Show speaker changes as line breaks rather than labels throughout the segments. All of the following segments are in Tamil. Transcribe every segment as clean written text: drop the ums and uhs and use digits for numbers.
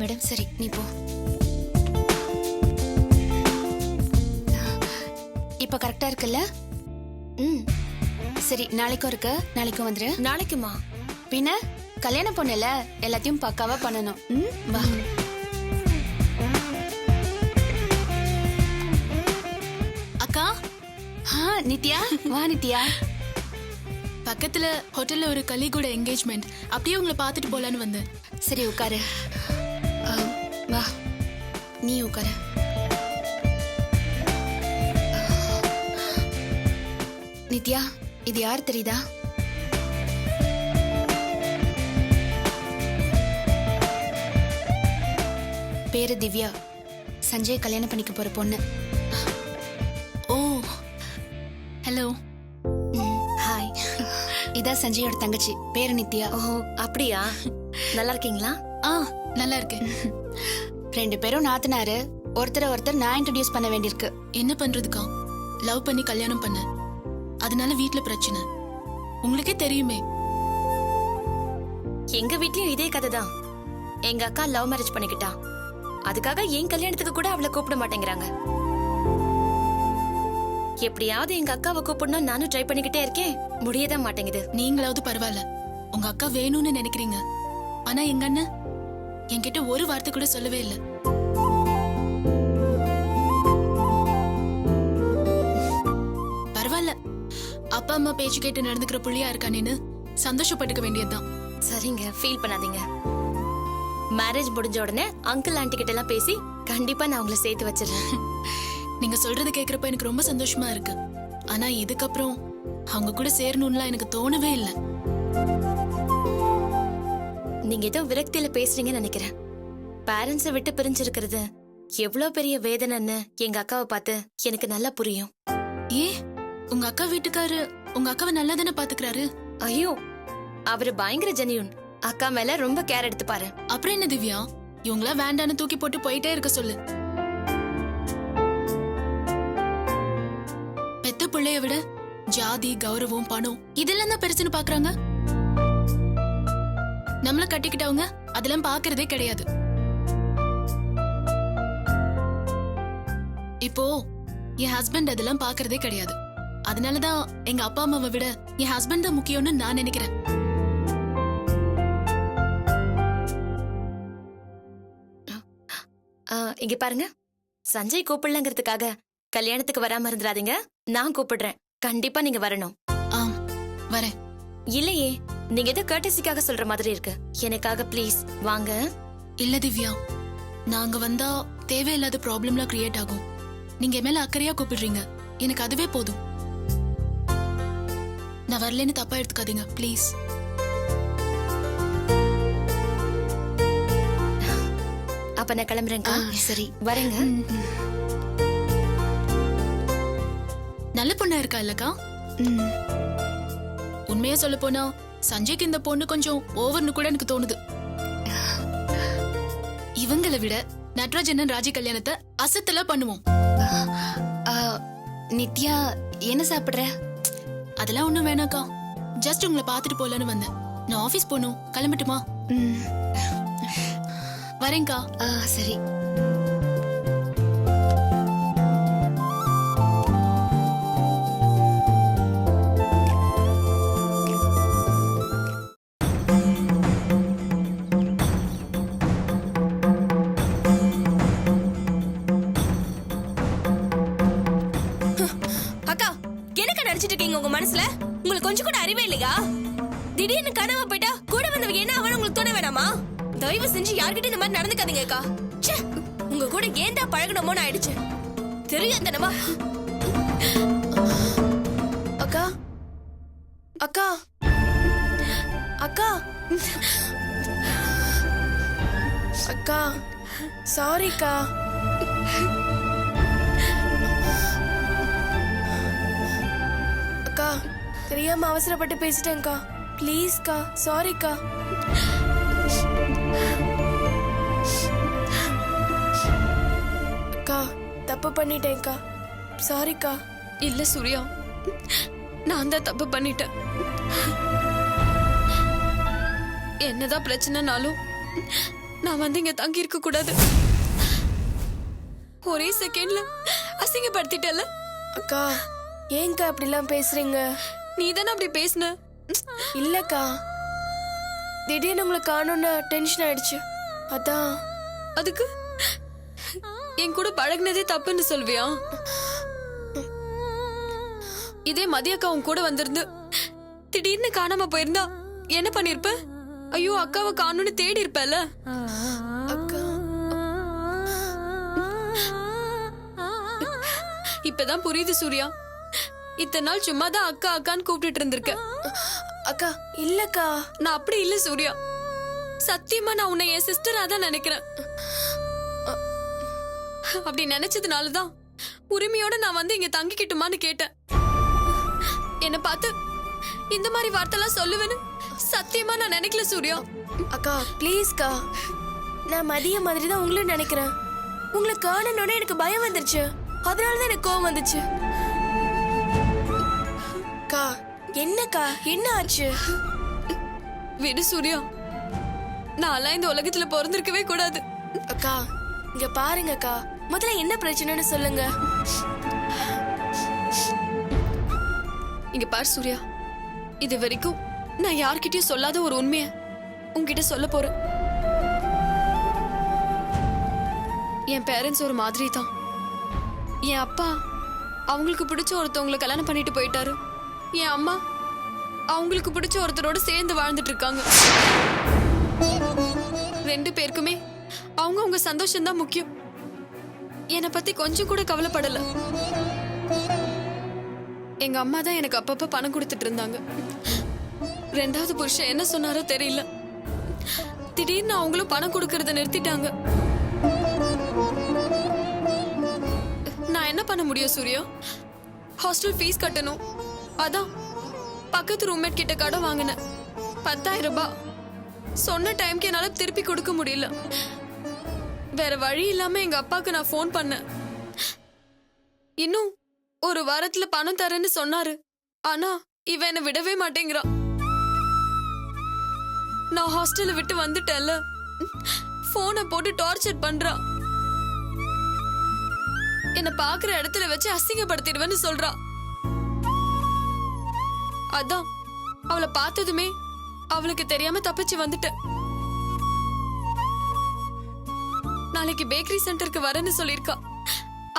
மேடம்.
சரி, நீ போ. இப்ப கரெக்டா இருக்குல்ல? ம். சரி, நாளைக்கும் இருக்கு. நாளைக்கும் வந்துரு.
நாளைக்குமா?
பின்ன கல்யாணம் பொண்ணுல எல்லாத்தையும் பக்காவா பண்ணணும். ம், வா.
அக்கா.
நித்யா, வா நித்யா.
பக்கத்துல ஹோட்டல்ல ஒரு கலீகோட என்கேஜ்மெண்ட். அப்படியே உங்களை பார்த்துட்டு போலான்னு வந்தேன்.
சரி, உட்காரு. வா, நீ உட்காரு. நித்யா, இது யார் தெரியுதா? பேரு திவ்யா. சஞ்சய் கல்யாணம் பண்ணிக்க போற பொண்ணு.
ஓ, ஹலோ.
ஹாய். இதான் சஞ்சயோட தங்கச்சி. பேரு நித்யா.
ஓ, அப்படியா? நல்லா இருக்கீங்களா?
நல்லா இருக்கேன்.
ரெண்டு பேரும் நாத்தனாரு. ஒருத்தர் நான் இன்ட்ரோடியூஸ் பண்ண வேண்டியிருக்கு.
என்ன பண்றதுக்கா? லவ் பண்ணி கல்யாணம் பண்ண, அதனால வீட்ல பிரச்சனை. உங்களுக்கே தெரியுமே.
எங்க வீட்லயும் இதே கதை தான். எங்க அக்கா லவ் மேரேஜ் பண்ணிக்கிட்டா. அதுக்காக என் கல்யாணத்துக்கு கூட அவளை கூப்பிட மாட்டேங்கிறாங்க. எப்படியாவது எங்க அக்காவை கூப்பிடணும் நானும் ட்ரை பண்ணிக்கிட்டே இருக்கேன். முடியதான் மாட்டேங்குது.
நீங்களாவது பரவாயில்ல, உங்க அக்கா வேணும்னு நினைக்கிறீங்க. ஆனா எங்க அண்ணன் என்கிட்ட ஒரு வார்த்தை கூட சொல்லவே இல்லை. பரவாயில்ல, அப்பா அம்மா பேச்சு கேட்டு நடந்துக்கிற புள்ளியா இருக்கானேன்னு சந்தோஷப்பட்டுக்க வேண்டியதுதான்.
சரிங்க, ஃபீல் பண்ணாதீங்க. மேரேஜ் முடிஞ்ச உடனே அங்கிள் ஆண்டி கிட்ட எல்லாம் பேசி கண்டிப்பா நான் உங்களை சேர்த்து வச்சிடறேன்.
நீங்க சொல்றது கேக்குறப்ப எனக்கு ரொம்ப சந்தோஷமா இருக்கு. ஆனா இதுக்கப்புறம் அவங்க கூட சேரணும்லாம் எனக்கு தோணவே இல்லை.
நீங்க ஏதோ விரக்தியில பேசுறீங்கன்னு நினைக்கிறேன். பேரண்ட்ஸை விட்டு பிரிஞ்சிருக்கிறது எவ்வளவு பெரிய வேதனைன்னு எங்க அக்காவை பார்த்து எனக்கு நல்லா புரியும்.
ஏ, உங்க அக்கா வீட்டுக்காரு உங்க அக்காவை நல்லா தானே பாத்துக்கிறாரு?
ஐயோ, அவரு பயங்கர ஜெனியூன். அக்கா மேல ரொம்ப கேர் எடுத்துப்பாரு.
அப்புறம் என்ன திவ்யா, இவங்களா வேண்டான்னு தூக்கி போட்டு போயிட்டே இருக்க சொல்லு. பெத்த பிள்ளைய விட ஜாதி, கௌரவம், பணம் இதெல்லாம் தான் பெருசுன்னு பாக்குறாங்க. நம்மள கட்டிக்கிட்டவங்க அதெல்லாம் பாக்குறதே கிடையாது. இப்போ என் ஹஸ்பண்ட் அதெல்லாம் பாக்குறதே கிடையாது. அதனாலதான் எங்க அப்பா அம்மாவை விட என் ஹஸ்பண்ட் தான் முக்கியம்னு நான் நினைக்கிறேன்.
இங்க பாருங்க, சஞ்சய் கூப்பிடலங்கிறதுக்காக கல்யாணத்துக்கு வராம இருந்துடாதீங்க. நான் கூப்பிடுறேன். கண்டிப்பா நீங்க வரணும்.
வரேன்.
இல்லையே, நீங்க ஏதோ கர்டசிக்காக சொல்ற மாதிரி இருக்கு. எனக்காக ப்ளீஸ் வாங்க.
இல்ல திவ்யா, நாங்க வந்தா தேவையில்லாத ப்ராப்ளம்லாம் கிரியேட் ஆகும். நீங்க என் மேல அக்கறையா கூப்பிடுறீங்க, எனக்கு அதுவே போதும். நான் வரலன்னு தப்பா எடுத்துக்காதீங்க ப்ளீஸ்.
அப்ப நான் கிளம்புறேன்க்கா.
சரி,
வரேங்க.
நல்ல பொண்ணா இருக்கா இல்லக்கா? உண்மையா சொல்ல போனா சஞ்சய்க்கு இந்த பொண்ணு கொஞ்சம் ஓவர்னு கூட எனக்கு தோணுது. இவங்களை விட நட்ராஜன் ராஜி கல்யாணத்தை அசத்தலா பண்ணுவோம்.
நித்யா, என்ன சாப்பிடுற?
அதெல்லாம் ஒண்ணும் வேணாக்கா. ஜஸ்ட் உங்களை பாத்துட்டு போலான்னு வந்தேன். நான் ஆபீஸ் போகணும். கிளம்பட்டுமா? வரேன்க்கா.
சரி.
அக்கா, என்னக்கா நினைச்சிட்டு இருக்கீங்க உங்க மனசுல? உங்களுக்கு கொஞ்சம் கூட அறிவே இல்லையா? திடீர்னு கனவா போயிட்டா கூட வந்தவங்க என்ன அவன உங்களுக்கு தோண வேணாமா? தயவு செஞ்சு யார்கிட்ட இந்த மாதிரி நடந்துக்காதீங்க அக்கா. உங்க கூட ஏன்டா பழகணுமோன்னு ஆயிடுச்சு. தெரியாதனமா. அக்கா, அக்கா, அக்கா, அக்கா, சாரிக்கா. அக்கா, தெரியாம அவசரப்பட்டு பேசிட்டேன்க்கா. ப்ளீஸ்க்கா, சாரிக்கா. அக்கா, தப்பு பண்ணிட்டேன்க்கா. சாரிக்கா.
இல்ல சூர்யா, நான் தான் தப்பு பண்ணிட்டேன். என்னதான் பிரச்சனைனாலும் நான் வந்து இங்க தங்கி இருக்க கூடாது. ஒரே செகண்ட்ல அசிங்கப்படுத்திட்டல.
அக்கா ஏங்கா அப்படிலாம் பேசுறீங்க?
நீ தானே அப்படி பேசுன.
இல்லக்கா, திடீர்னு உங்களை காணோன்னு டென்ஷன் ஆயிடுச்சு, அதான்.
அதுக்கு என் கூட பழகுனதே தப்புன்னு சொல்வியா? இதே மதியக்கா உன் கூட வந்திருந்து திடீர்னு காணாம போயிருந்தா என்ன பண்ணிருப்ப? ஐயோ அக்காவை காணும்னு தேடி இருப்பல.
அக்கா
இப்பதான் புரியுது சூர்யா. இத்தனை நாள் சும்மா தான் அக்கா அக்கான்னு கூப்பிட்டுட்டு இருந்திருக்க.
அக்கா இல்லக்கா.
நான் அப்படி இல்ல சூர்யா. சத்தியமா நான் உன்னை என் சிஸ்டரா தான் நினைக்கிறேன். அப்படி நினைச்சதுனாலதான் உரிமையோட நான் வந்து இங்க தங்கிக்கிட்டுமான்னு கேட்டேன். என்ன பார்த்து இந்த மாதிரி வார்த்தைலாம் சொல்லுவேன்னு சத்தியமா நான் நினைக்கல சூர்யா.
அக்கா ப்ளீஸ்க்கா, நான் மதிய மாதிரி தான் உங்களும் நினைக்கிறேன். உங்களை காணணும்னே எனக்கு பயம் வந்துருச்சு, அதனாலதான் எனக்கு கோவம் வந்துச்சு. அக்கா என்னக்கா, என்ன ஆச்சு?
விடு சூர்யா, நான்லாம் இந்த உலகத்துல பிறந்திருக்கவே கூடாது.
அக்கா இங்க பாருங்க அக்கா, முதல்ல என்ன பிரச்சனைன்னு சொல்லுங்க.
இங்க பார் சூர்யா, இது வரைக்கும் நான் யார்கிட்டயும் சொல்லாத ஒரு உண்மைய உன்கிட்ட சொல்ல போறேன். என் பேரண்ட்ஸ் ஒரு மாதிரி தான். என் அப்பா அவங்களுக்கு பிடிச்ச ஒருத்தவங்களை கல்யாணம் பண்ணிட்டு போயிட்டாரு. என் அம்மா அவங்களுக்கு பிடிச்ச ஒருத்தரோட சேர்ந்து வாழ்ந்துட்டு இருக்காங்க. ரெண்டு பேருக்குமே அவங்க சந்தோஷம் தான் முக்கியம். என்னை பத்தி கொஞ்சம் கூட கவலைப்படல. எங்க அம்மா தான் எனக்கு அப்பப்ப பணம் கொடுத்துட்டு இருந்தாங்க. ரெண்டாவது புருஷன் என்ன சொன்னாரோ தெரியல, திடீர்னு அவங்களும் பணம் கொடுக்கறத நிறுத்திட்டாங்க. நான் என்ன பண்ண முடியும் சூர்யா? ஹாஸ்டல் ஃபீஸ் கட்டணும். அதான் பக்கத்து ரூம்மேட் கிட்ட கடன் வாங்கினேன், 10,000 ரூபாய். சொன்ன டைம்க்கு என்னால திருப்பி கொடுக்க முடியல. வேற வழி இல்லாம எங்க அப்பாக்கு நான் ஃபோன் பண்ணேன். இன்னும் ஒரு வாரத்துல பணம் தரேன்னு சொன்னாரு. ஆனா இவன் என்ன விடவே மாட்டேங்கிறான். நான் ஹாஸ்டல்ல விட்டு வந்துட்டேன்ல, போனை போட்டு டார்ச்சர் பண்றா. என்ன பாக்குற இடத்துல வச்சு அசிங்கப்படுத்திடுவேன்னு சொல்றா. அதான் அவளை பார்த்ததுமே அவளுக்கு தெரியாம தப்பிச்சு வந்துட்டேன். நாளைக்கு பேக்கரி சென்டருக்கு வரேன்னு சொல்லிருக்கா.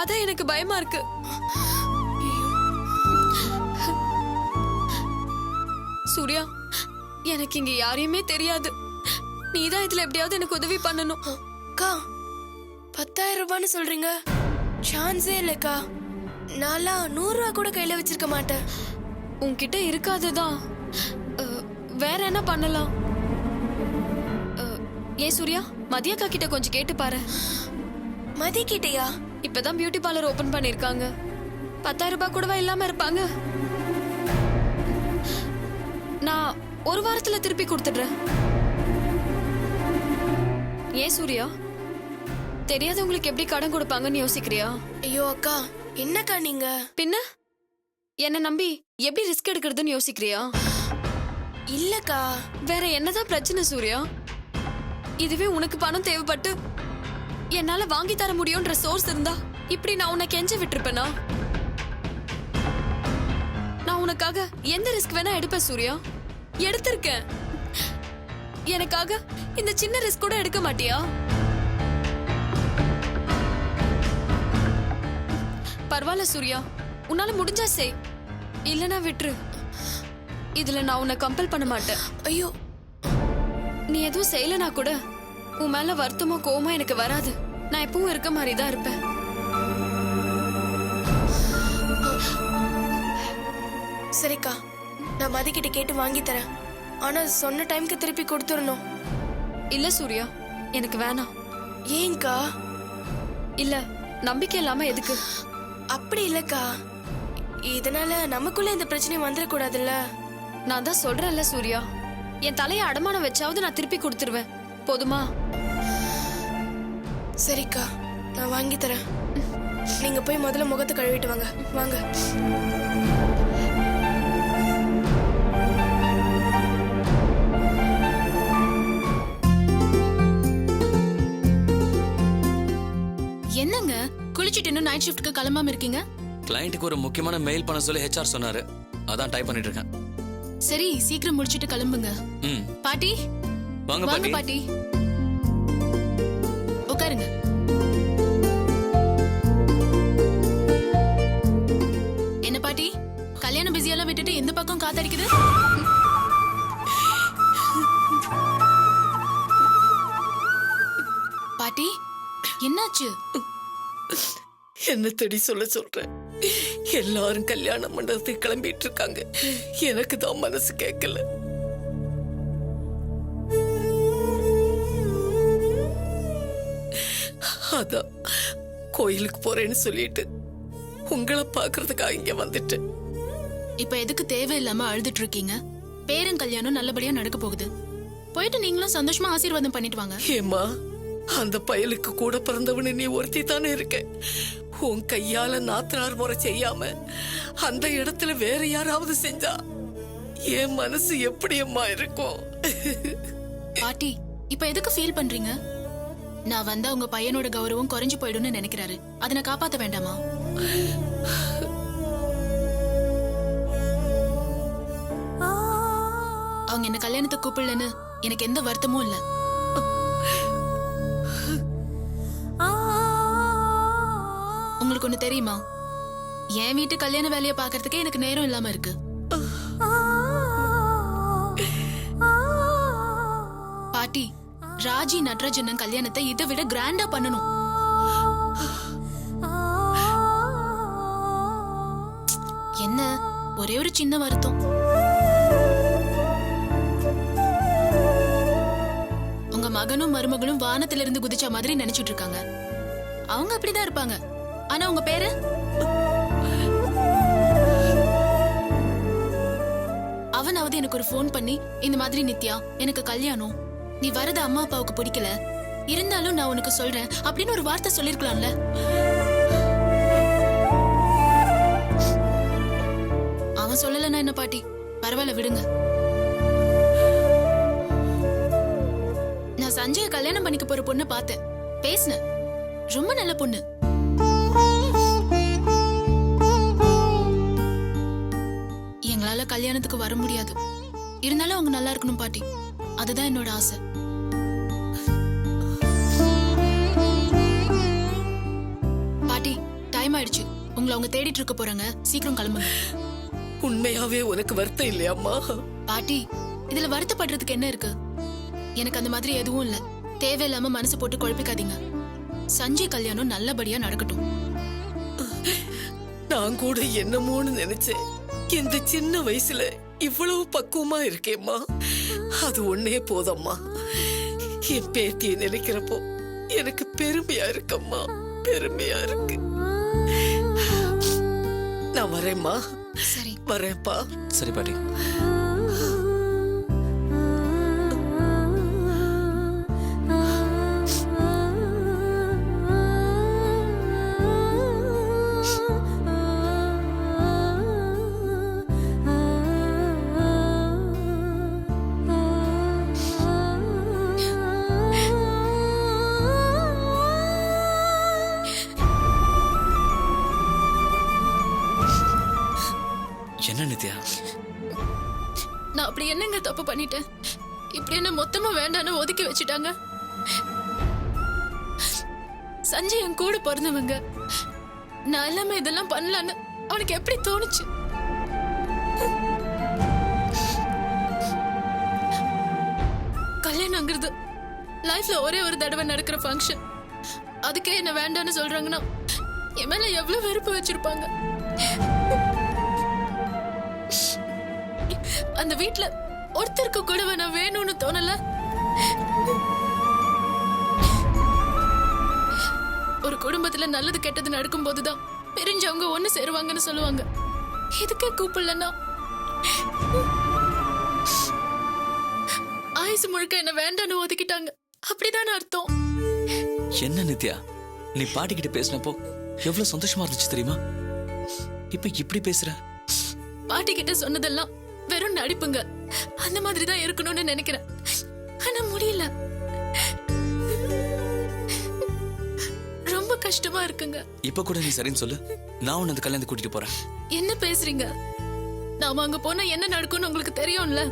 அதான் எனக்கு பயமா இருக்கு. சூர்யா, எனக்கு இங்க யாரையுமே தெரியாது. நீதான் இதுல எப்படியாவது எனக்கு உதவி பண்ணணும்.
அக்கா 10,000 ரூபான்னு சொல்றீங்க? சான்ஸே இல்லக்கா. நான்லாம் 100 ரூபா கூட கையில வச்சிருக்க மாட்டேன்.
உன்கிட்ட இருக்காதுதான். வேற என்ன பண்ணலாம்? ஏன் சூர்யா, மதியக்கா கிட்ட கொஞ்சம் கேட்டு பாரு.
மதி கிட்டயா?
இப்பதான் பியூட்டி பார்லர் ஓபன் பண்ணிருக்காங்க. 10,000 ரூபாய் கூடவா இல்லாம இருப்பாங்க? நான் ஒரு வாரத்துல திருப்பி கொடுத்துடுறேன். ஏன் சூர்யா, தெரியாதவங்களுக்கு எப்படி கடன் கொடுப்பாங்கன்னு யோசிக்கிறியா?
ஐயோ அக்கா, என்னக்கா நீங்க?
பின்ன என்ன நம்பி எப்படி ரிஸ்க் எடுக்கிறதுன்னு யோசிக்கிறியா?
இல்லக்கா.
வேற என்னதான் பிரச்சனை சூர்யா? இதுவே உனக்கு பணம் தேவைப்பட்டு என்னால வாங்கி தர முடியும்ன்ற சோர்ஸ் இருந்தா இப்படி நான் உன்னை கெஞ்ச விட்டுருப்பேனா? நான் உனக்காக எந்த ரிஸ்க் வேணா எடுப்பேன் சூர்யா. எடுத்திருக்கேன். எனக்காக இந்த சின்ன ரிஸ்க் கூட எடுக்க மாட்டியா? பரவாயில்ல சூர்யா, உன்னால முடிஞ்சா செய், இல்லனா விட்டுரு. இதுல நான் உன்னை கம்பல் பண்ண மாட்டேன்.
ஐயோ,
நீ எதுவும் செய்யலனா கூட உன் மேல வருத்தமோ கோவமோ எனக்கு வராது. நான் எப்பவும் இருக்க மாதிரி தான் இருப்பேன்.
சரிக்கா, நான் மதி கிட்ட கேட்டு வாங்கி தரேன். ஆனா சொன்ன டைம்க்கு திருப்பி கொடுத்துடணும்.
இல்ல சூர்யா, எனக்கு வேணாம்.
ஏங்கா?
இல்ல, நம்பிக்கை இல்லாம எதுக்கு?
அப்படி இல்லக்கா, இதனால நமக்குள்ள இந்த பிரச்சனை வந்துடக்கூடாதுல்ல.
நான் தான் சொல்றேன்ல சூர்யா, என் தலையை அடமானம் வச்சாவது நான் திருப்பி கொடுத்துருவேன். போதுமா?
சரிக்கா, நான் வாங்கி தரேன். நீங்க போய் முதல்ல முகத்தை கழுவிட்டு வாங்க. வாங்க.
குளிச்சிட்டு இன்னும் நைட் ஷிஃப்ட்க்கு கிளம்பாம இருக்கீங்க?
கிளையண்ட்டுக்கு ஒரு முக்கியமான மெயில் பண்ண சொல்லி ஹெச்ஆர் சொன்னாரு. அதான் டைப் பண்ணிட்டு இருக்கேன்.
சரி சீக்கிரம் முடிச்சிட்டு கிளம்புங்க.
ம்.
பாட்டி
வாங்க
வாங்க
பாட்டி.
பாட்டி, உட்காருங்க. என்ன பாட்டி, கல்யாண பிஸியெல்லாம் விட்டுட்டு இந்த பக்கம் காத்தடிக்குது? பாட்டி என்னாச்சு?
என்ன தேடி சொல்றேன். எல்லாரும் கல்யாண மண்டபத்துக்கு கிளம்பிட்டு இருக்காங்க. எனக்கு தான் மனசு கேட்கல. அதான் கோயிலுக்கு போறேன்னு சொல்லிட்டு உங்களை பாக்குறதுக்காக இங்க வந்துட்டேன்.
இப்ப எதுக்கு தேவையில்லாம அழுதுட்டு இருக்கீங்க? பேரன் கல்யாணம் நல்லபடியா நடக்க போகுது. போயிட்டு நீங்களும் சந்தோஷமா ஆசீர்வாதம் பண்ணிட்டு வாங்க.
ஏமா, அந்த பயலுக்கு கூட பிறந்தவனு நீ ஒருத்தி தானே இருக்க. உன் கையால நாத்தனார் முறை செய்யாம அந்த இடத்துல வேற யாராவது செஞ்சா என் மனசு எப்படி அம்மா இருக்கும்?
பாட்டி இப்ப எதுக்கு ஃபீல் பண்றீங்க? நான் வந்தா உங்க பையனோட கௌரவம் குறைஞ்சு போயிடும்னு நினைக்கிறாரு. அதனை காப்பாத்த வேண்டாமா? அவங்க என்ன கல்யாணத்துக்கு கூப்பிடலன்னு எனக்கு எந்த வருத்தமும் இல்ல. உங்களுக்கு ஒண்ணு தெரியுமா? என் வீட்டு கல்யாண வேலையை பாக்குறதுக்கே எனக்கு நேரம் இல்லாம இருக்கு. பாட்டி, ராஜி நட்ராஜன் கல்யாணத்தை இதை விட கிராண்டா பண்ணணும். என்ன ஒரே ஒரு சின்ன வருத்தம். உங்க மகனும் மருமகளும் வானத்துல இருந்து குதிச்ச மாதிரி நினைச்சிட்டு இருக்காங்க. அவங்க அப்படிதான் இருப்பாங்க. ஆனா உங்க பேரு? அவனாவது எனக்கு ஒரு போன் பண்ணி இந்த மாதிரி நித்யா எனக்கு கல்யாணம், நீ வரது அம்மா அப்பாவுக்கு பிடிக்கல, இருந்தாலும் நான் உனக்கு சொல்றேன் அப்படின்னு ஒரு வார்த்தை சொல்லிருக்கலாம்ல. அவன் சொல்லலன்னா என்ன பாட்டி, பரவாயில்ல விடுங்க. நான் சஞ்சய கல்யாணம் பண்ணிக்க போற பொண்ணு பார்த்தேன், பேசினேன். ரொம்ப நல்ல பொண்ணு. எங்களால கல்யாணத்துக்கு வர முடியாது, இருந்தாலும் அவங்க நல்லா இருக்கணும் பாட்டி. அதுதான் என்னோட ஆசை. பாட்டி டைம் ஆயிடுச்சு, உங்களை அவங்க தேடிட்டு இருக்க போறாங்க. சீக்கிரம் கிளம்புங்க.
உண்மையாவே உனக்கு வருத்தம் இல்லையாம்மா?
பாட்டி இதுல வருத்தப்படுறதுக்கு என்ன இருக்கு? எனக்கு அந்த மாதிரி எதுவும் இல்ல. தேவையில்லாம மனசு போட்டு குழப்பிக்காதீங்க. சஞ்சய் கல்யாணம் நல்லபடியா நடக்கட்டும்.
நான் கூட என்னமோன்னு நினைச்சேன். இந்த சின்ன வயசுல இவ்வளவு பக்குவமா இருக்கேம்மா. அது ஒன்னே போதம்மா. என் பேத்தியை நினைக்கிறப்போ எனக்கு பெருமையா இருக்கம்மா, பெருமையா இருக்கு. நான் வரேம்மா.
சரி
வரேன்ப்பா.
சரி பாட்டி. என்ன நித்யா?
நான் அப்படி என்னங்க தப்பு பண்ணிட்டேன்? இப்படி என்ன மொத்தமா வேண்டான்னு ஒதுக்கி வச்சுட்டாங்க. சஞ்சய் என் கூட பிறந்தவங்க. நான் எல்லாமே இதெல்லாம் பண்ணலான்னு அவனுக்கு எப்படி தோணுச்சு? கல்யாணங்கிறது லைஃப்ல ஒரே ஒரு தடவை நடக்கிற ஃபங்க்ஷன். அதுக்கே என்ன வேண்டான்னு சொல்றாங்கன்னா என் மேல எவ்வளவு வெறுப்பு வச்சிருப்பாங்க. அந்த வீட்ல ஒருத்தருக்கு கூட நான் வேணும்னு தோணல. ஒரு குடும்பத்துல நல்லது கெட்டது நடக்கும் போதுதான் பிரிஞ்சவங்க ஒண்ணு சேருவாங்கன்னு சொல்லுவாங்க. இதுக்கே கூப்பிடலன்னா ஆயுசு முழுக்க என்ன வேண்டான்னு ஒதுக்கிட்டாங்க. அப்படிதான் அர்த்தம்.
என்ன நித்யா, நீ பாட்டிக்கிட்ட பேசினப்போ எவ்வளவு சந்தோஷமா இருந்துச்சு தெரியுமா? இப்ப இப்படி பேசுற?
பாட்டி கிட்ட சொன்னதெல்லாம் வெறும் நடிப்புங்க. அந்த மாதிரி தான் இருக்கணும்னு நினைக்கிறேன். ஆனா முடியல. ரொம்ப கஷ்டமா இருக்குங்க.
இப்ப கூட நீ சரின்னு சொல்லு, நான் உன்னை அந்த கல்யாணத்துக்கு கூட்டிட்டு போறேன்.
என்ன பேசுறீங்க? நாம அங்க போனா என்ன நடக்கும்னு உங்களுக்கு தெரியும்ல.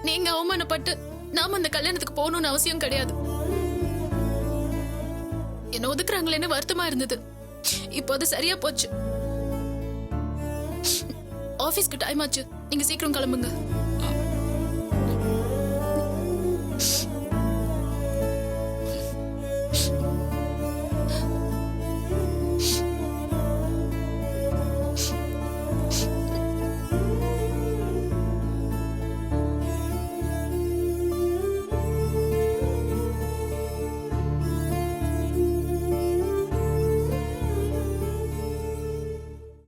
நீங்க அவமானப்பட்டு நாம அந்த கல்யாணத்துக்கு போகணும்னு அவசியம் கிடையாது. என்ன ஒதுக்குறாங்களேன்னு வருத்தமா இருந்தது. இப்போ அது சரியா போச்சு. ஆபீஸ்க்கு டைம் ஆச்சு, நீங்க சீக்கிரம் கிளம்புங்க.